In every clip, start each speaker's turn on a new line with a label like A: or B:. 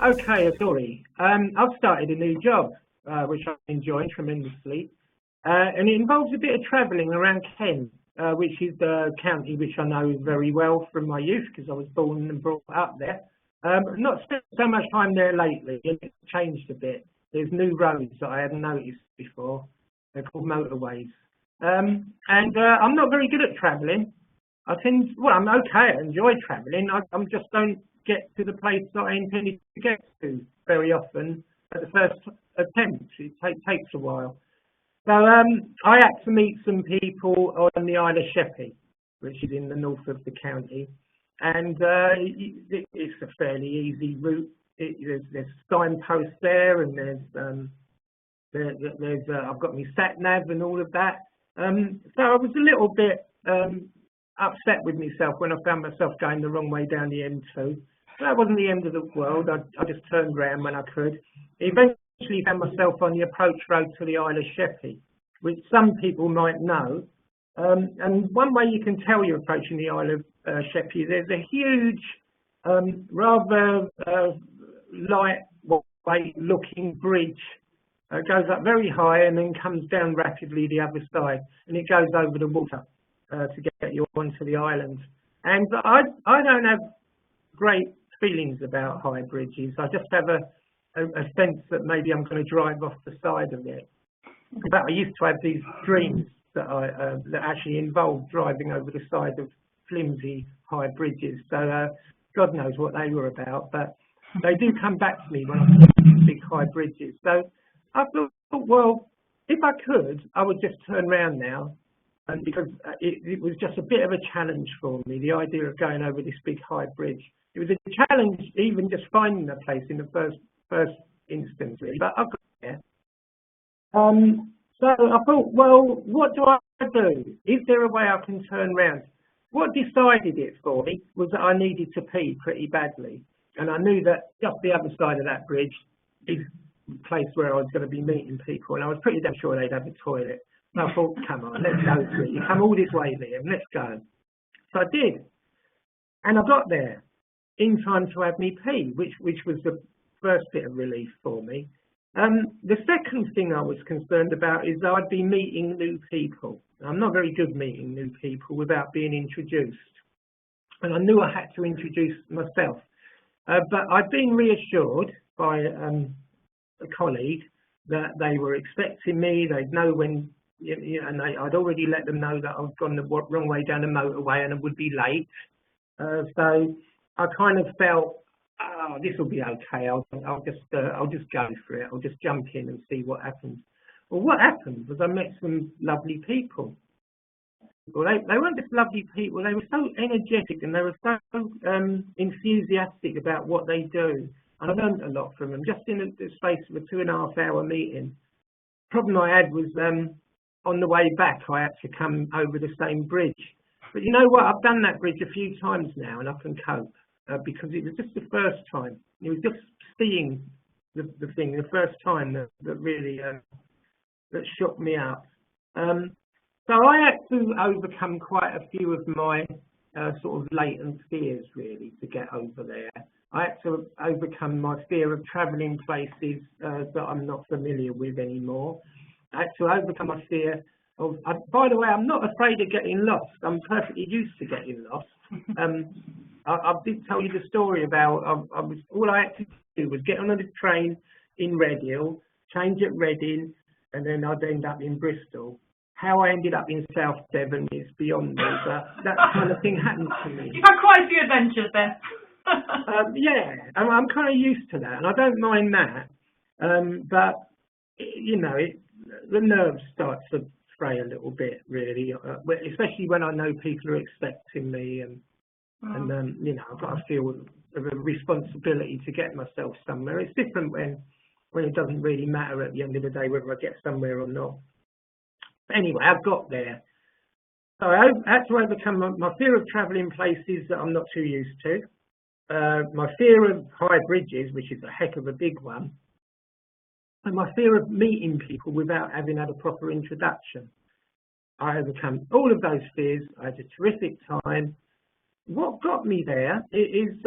A: Okay, sorry. I've started a new job, which I'm enjoying tremendously, and it involves a bit of travelling around Kent, which is the county which I know very well from my youth because I was born and brought up there. Not spent so much time there lately, and it's changed a bit. There's new roads that I hadn't noticed before. They're called motorways. And I'm not very good at travelling. I'm okay, I enjoy travelling. I just don't get to the place that I intended to get to very often at the first attempt. It takes a while. So I had to meet some people on the Isle of Sheppey, which is in the north of the county. And it's a fairly easy route. There's signposts there, and I've got my sat nav and all of that. So I was a little bit upset with myself when I found myself going the wrong way down the M2. That wasn't the end of the world. I just turned around when I could. Eventually found myself on the approach road to the Isle of Sheppey, which some people might know. And one way you can tell you're approaching the Isle of Sheppey, there's a huge, rather lightweight-looking bridge. It goes up very high and then comes down rapidly the other side, and it goes over the water to get you onto the island. And I don't have great feelings about high bridges. I just have a sense that maybe I'm going to drive off the side of it. But I used to have these dreams that that actually involved driving over the side of flimsy high bridges. So God knows what they were about, but they do come back to me when I see these big high bridges. So I thought, well, if I could, I would just turn around now, and because it was just a bit of a challenge for me, the idea of going over this big high bridge. It was a challenge even just finding the place in the first instance, really, but I got there. So I thought, well, what do I do? Is there a way I can turn around? What decided it for me was that I needed to pee pretty badly, and I knew that just the other side of that bridge is the place where I was going to be meeting people, and I was pretty damn sure they'd have a toilet. And I thought, come on, let's go for it. You come all this way, Liam, let's go. So I did, and I got there in time to have me pee, which was the first bit of relief for me. The second thing I was concerned about is that I'd be meeting new people. I'm not very good meeting new people without being introduced, and I knew I had to introduce myself. But I'd been reassured by a colleague that they were expecting me. They'd know when, and I'd already let them know that I'd gone the wrong way down the motorway and I would be late. So I kind of felt, oh, this will be okay. I'll just go for it. I'll just jump in and see what happens. Well, what happened was I met some lovely people. Well, they weren't just lovely people. They were so energetic and they were so enthusiastic about what they do. And I learned a lot from them just in the space of a 2.5 hour meeting. The problem I had was on the way back, I had to come over the same bridge. But you know what? I've done that bridge a few times now and I can cope. Because it was just the first time. It was just seeing the thing the first time that really that shook me up. So I had to overcome quite a few of my sort of latent fears, really, to get over there. I had to overcome my fear of travelling places that I'm not familiar with anymore. I had to overcome my fear of, by the way, I'm not afraid of getting lost. I'm perfectly used to getting lost. I did tell you the story about all I had to do was get on the train in Redhill, change at Reading, and then I'd end up in Bristol. How I ended up in South Devon is beyond me, but that kind of thing happened to me.
B: You've had quite a few adventures then.
A: Yeah, I'm kind of used to that, and I don't mind that. But you know, the nerves start to fray a little bit, really, especially when I know people are expecting me and you know, I've got to feel a responsibility to get myself somewhere. It's different when it doesn't really matter at the end of the day whether I get somewhere or not. But anyway, I've got there. So I had to overcome my fear of travelling places that I'm not too used to, my fear of high bridges, which is a heck of a big one, and my fear of meeting people without having had a proper introduction. I overcome all of those fears. I had a terrific time. What got me there is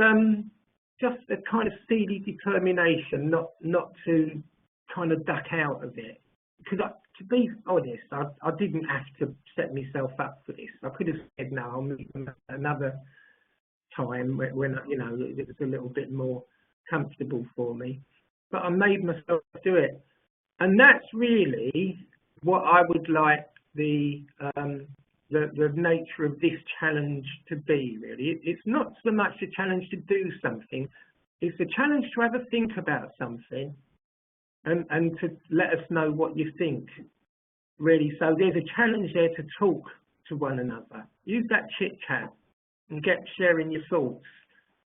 A: just a kind of steely determination not to kind of duck out of it. Because to be honest, I didn't have to set myself up for this. I could have said, no, I'll meet them another time when you know, it was a little bit more comfortable for me. But I made myself do it. And that's really what I would like the nature of this challenge to be, really. It's not so much a challenge to do something, it's a challenge to have a think about something and to let us know what you think, really. So there's a challenge there to talk to one another. Use that chit-chat and get sharing your thoughts.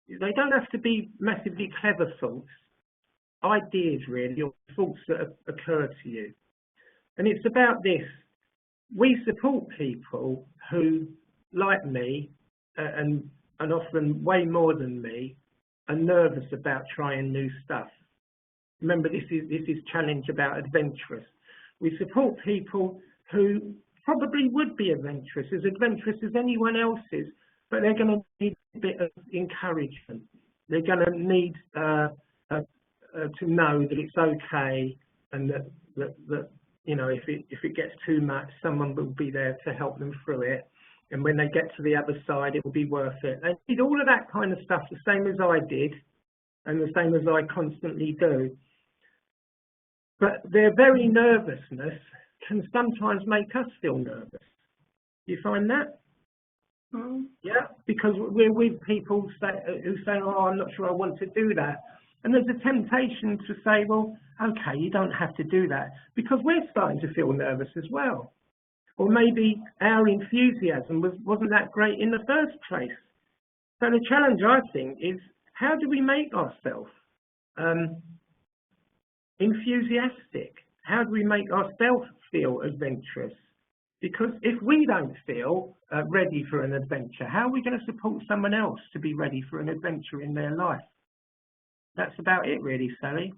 A: They don't have to be massively clever thoughts, ideas really, or thoughts that occur to you. And it's about this. We support people who, like me, and often way more than me, are nervous about trying new stuff. Remember, this is challenge about adventurous. We support people who probably would be adventurous as anyone else is, but they're going to need a bit of encouragement. They're going to need to know that it's okay, and that you know, if it gets too much, someone will be there to help them through it. And when they get to the other side, it will be worth it. They need all of that kind of stuff, the same as I did, and the same as I constantly do. But their very nervousness can sometimes make us feel nervous. Do you find that?
B: Mm.
A: Yeah, because we're with people who say, oh, I'm not sure I want to do that. And there's a temptation to say, well, okay, you don't have to do that, because we're starting to feel nervous as well. Or maybe our enthusiasm wasn't that great in the first place. So the challenge, I think, is how do we make ourselves enthusiastic? How do we make ourselves feel adventurous? Because if we don't feel ready for an adventure, how are we going to support someone else to be ready for an adventure in their life? That's about it, really, Sally.